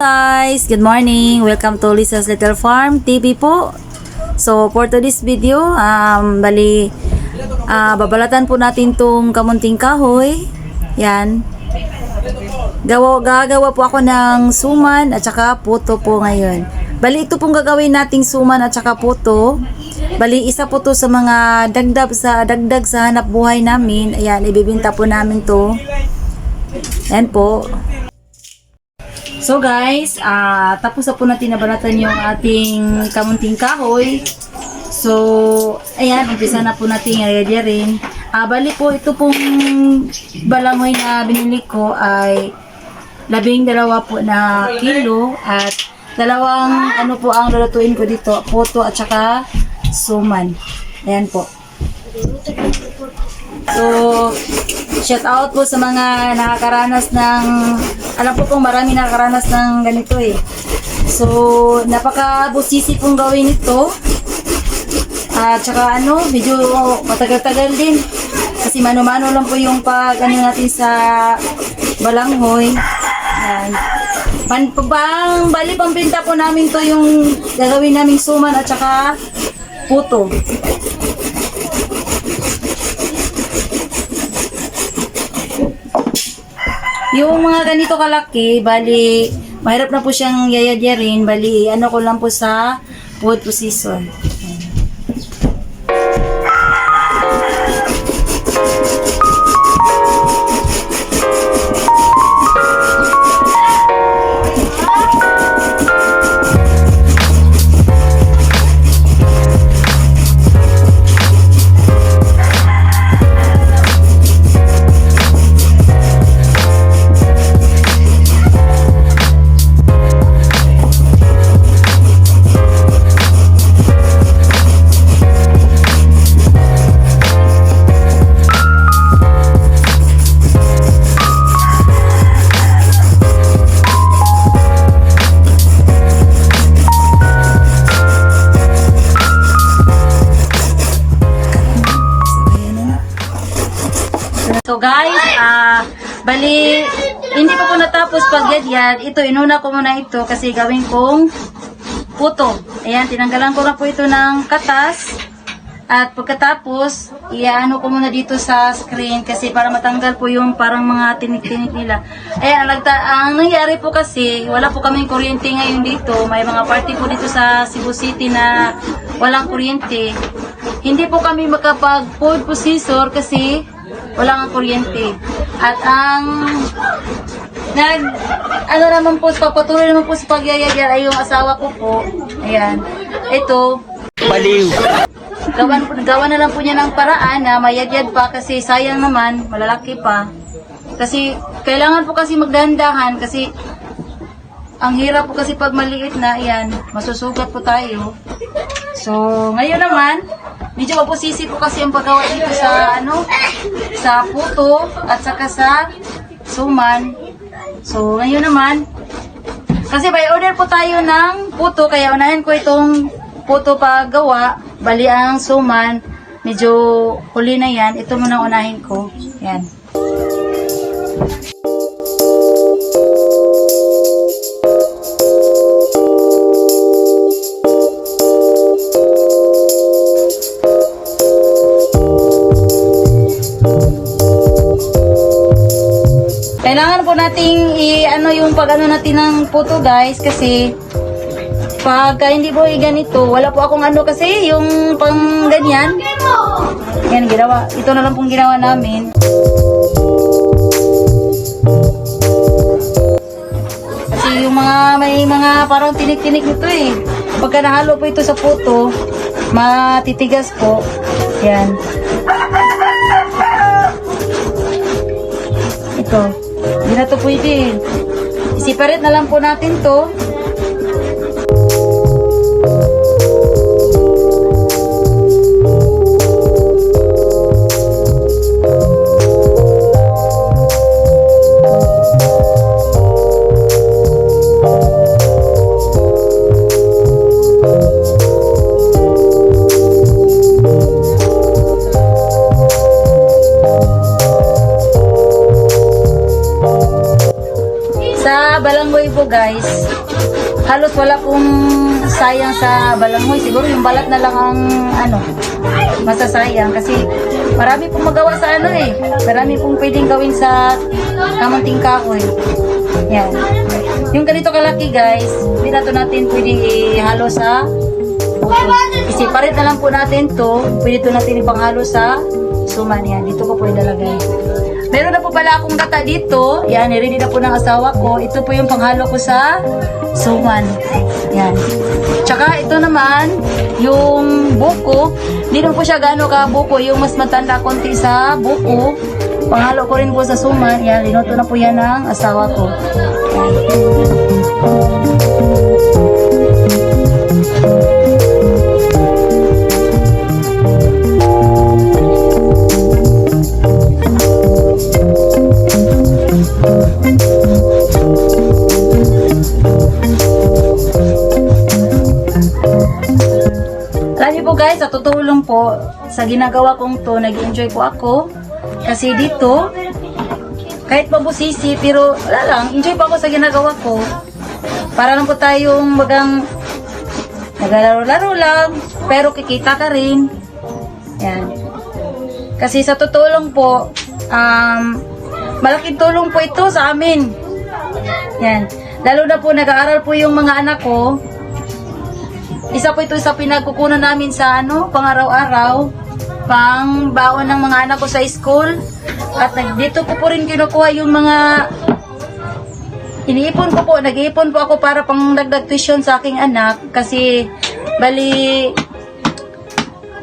Guys, good morning. Welcome to Lisa's Little Farm TV po. So, for today's video, babalatan po natin tong kamunting kahoy. Yan. Gagawa po ako ng suman at saka puto po ngayon. Bali, ito pong gagawin nating suman at saka puto. Bali, isa po to sa mga dagdag sa hanap buhay namin. Ayan, ibibinta po namin to. Yan po. So guys, tapos na po natin nabalatan yung ating kamunting kahoy. So, ayan, umpisa na po natin rin. Bali po, ito pong balangoy na binili ko ay 12 po na kilo at dalawang ano po ang lulutuin ko dito, puto at saka suman. Ayan po. So, shout out po sa mga nakakaranas ng, alam po pong marami nakakaranas ng ganito eh. So, napaka-busisi pong gawin ito. At saka medyo matagal-tagal din. Kasi mano-mano lang po yung natin sa balanghoy. Yan. Bali pambinta po namin to yung gagawin naming suman at saka puto. Yung mga ganito kalaki, bali, mahirap na po siyang yayadyarin. Bali, ko lang po sa food processor. So guys, bali, hindi pa po natapos pag-yadyan. Ito, inuna ko muna ito kasi gawin kong puto. Ayan, tinanggalan ko na po ito ng katas. At pagkatapos, iano ko muna dito sa screen kasi para matanggal po yung parang mga tinik-tinik nila. Ayan, ang nangyari po kasi, wala po kaming kuryente ngayon dito. May mga party po dito sa Cebu City na walang kuryente. Hindi po kami makapag-food processor kasi wala nga kuryente. At naman po, pagpatuloy naman po sa pagyayagyan ay yung asawa ko po. Ayan. Ito. Baliw. Gawa na lang po niya ng paraan na mayagyad pa kasi sayang naman, malalaki pa. Kasi, kailangan po kasi magdahan-dahan kasi ang hirap po kasi pag maliit na, ayan, masusugat po tayo. So, ngayon naman, medyo mapusisi po kasi ang paggawa dito sa sa puto at saka sa suman. So, ngayon naman, kasi by order po tayo ng puto, kaya unahin ko itong puto paggawa, bali ang suman, medyo huli na yan. Ito muna unahin ko. Yan. Kailangan po nating yung natin ng puto guys kasi pag hindi po ganito, wala po akong kasi yung pang ganyan. Yan ginawa. Ito na lang pong ginawa namin. Kasi yung may mga parang tinik-tinik nito eh. Pagka nahalo po ito sa puto, matitigas po. Yan. Ito. Hindi na ito pwede. I-separate na lang po natin to. guys, halos wala pong sayang sa balanghoy. Siguro yung balat na lang ang masasayang kasi marami pong magawa sa marami pong pwedeng gawin sa kamunting kahoy. Yan. Yung ganito kalaki guys, hindi na to natin pwedeng ihalo sa i-separate na lang po natin to. Pwede to natin ipanghalo sa suman. Yan, dito ko po ilalagay. Meron na po pala akong gata dito. Yan, ready na po ng asawa ko. Ito po yung panghalo ko sa suman. Yan. Tsaka ito naman, yung buko. Hindi naman po siya gaano ka buko. Yung mas matanda konti sa buko. Panghalo ko rin po sa suman. Yan, linuto na po yan ng asawa ko. Alam niyo po guys, sa totoo lang po, sa ginagawa kong to, nag-enjoy po ako. Kasi dito, kahit mabusisi, pero wala lang, enjoy pa ako sa ginagawa ko. Para lang po tayong nagalaro-laro lang, pero kikita ka rin. Yan. Kasi sa totoo lang po, malaking tulong po ito sa amin. Yan. Lalo na po, nag-aaral po yung mga anak ko. Isa po ito sa pinagkukunan namin sa pang-araw-araw, pang baon ng mga anak ko sa school. At dito ko po rin kinukuha yung mga iniipon ko po. Nag-iipon po ako para pang dagdag tuition sa aking anak. Kasi, bali,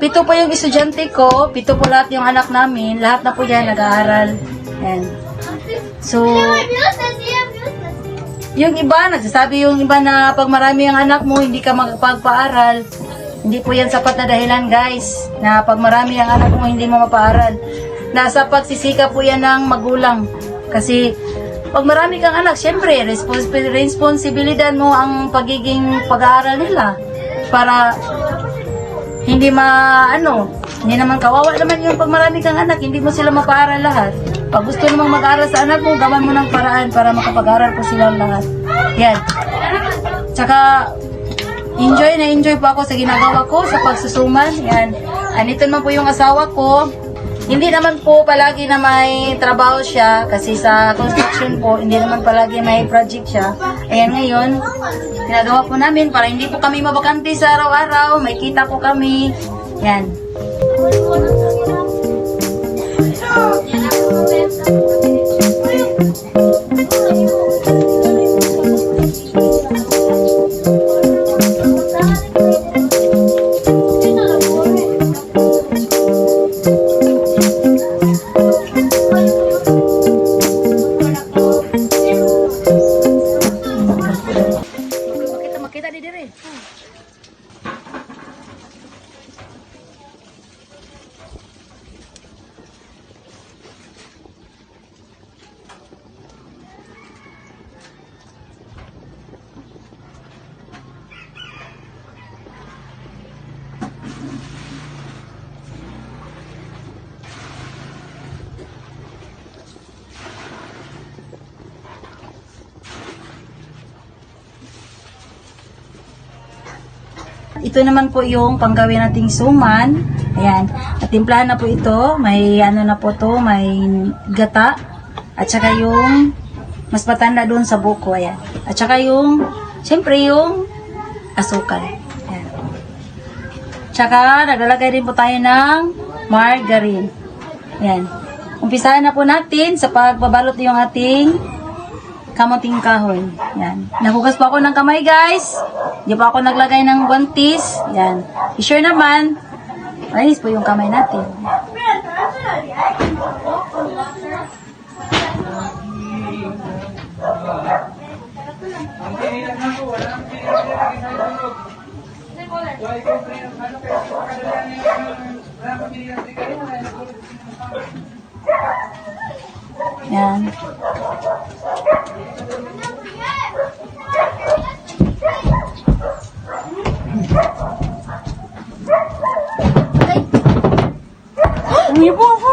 7 po yung estudyante ko, 7 po lahat yung anak namin. Lahat na po yan nag-aaral. Yan. So, yung iba, nagsasabi yung iba na pag marami ang anak mo, hindi ka magpagpaaral. Hindi po yan sapat na dahilan guys, na pag marami ang anak mo, hindi mo mapaaral. Nasa pagsisika po yan ng magulang. Kasi, pag marami kang anak, syempre, responsibilidad mo ang pagiging pag-aaral nila. Para, hindi hindi naman kawawa naman yung pag marami kang anak, hindi mo sila mapaaral lahat. Pag gusto namang mag-aaral sa anak mo, gawan mo ng paraan para makapag-aral po silang lahat. Yan. Tsaka, enjoy po ako sa ginagawa ko, sa pagsusuman. Yan. Andito naman po yung asawa ko. Hindi naman po palagi na may trabaho siya, kasi sa construction po, hindi naman palagi may project siya. Ayan ngayon, ginagawa po namin para hindi po kami mabakante sa araw-araw, may kita po kami. Yan. Makita di diri. Ito naman po yung panggawin nating suman. Ayan. At timplahan na po ito. May na po to. May gata. At saka yung mas matanda doon sa buko. Ayan. At saka yung, syempre yung asukal. Ayan. Tsaka, naglalagay din po tayo ng margarine. Ayan. Umpisahan na po natin sa pagbabalot yung ating kamuting kahoy. Yan. Nagugas pa ako ng kamay, guys. Hindi pa ako naglagay ng guantes. Yan. I-sure naman, malinis po yung kamay natin. Yan. Umibo ako.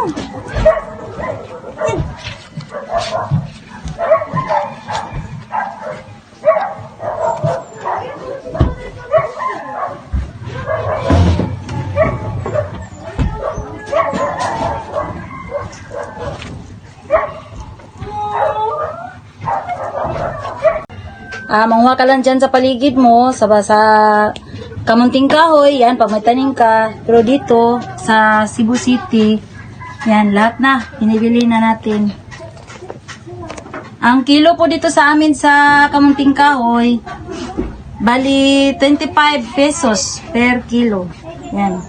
Manguha ka lang dyan sa paligid mo, sa kamunting kahoy, yan, pag may tanim ka. Pero dito, sa Cebu City, yan, lahat na, binibili na natin. Ang kilo po dito sa amin sa kamunting kahoy, bali 25 pesos per kilo. Yan.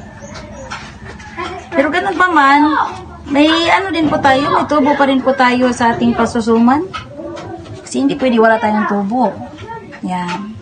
Pero ganun pa man, may ano din po tayo, may tubo pa rin po tayo sa ating pasusuman. Kasi hindi pwede wala tayong tubo. Yan.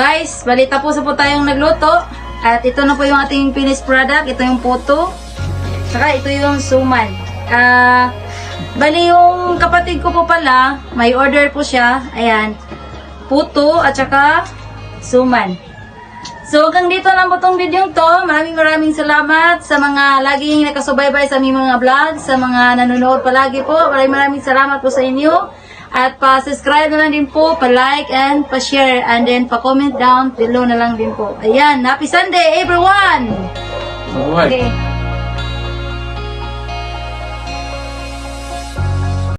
Guys, balita po sa po tayong nagluto. At ito na po yung ating finished product. Ito yung puto. Saka ito yung suman. Bali yung kapatid ko po pala, may order po siya. Ayan. Puto at saka suman. So hanggang dito lang po tong video to. Maraming salamat sa mga laging nakasubaybay sa aming mga vlog. Sa mga nanonood palagi po. Maraming salamat po sa inyo. At pa-subscribe na lang din po, pa-like and pa-share, and then pa-comment down below na lang din po. Ayan, happy Sunday everyone! Mabuhay! Okay.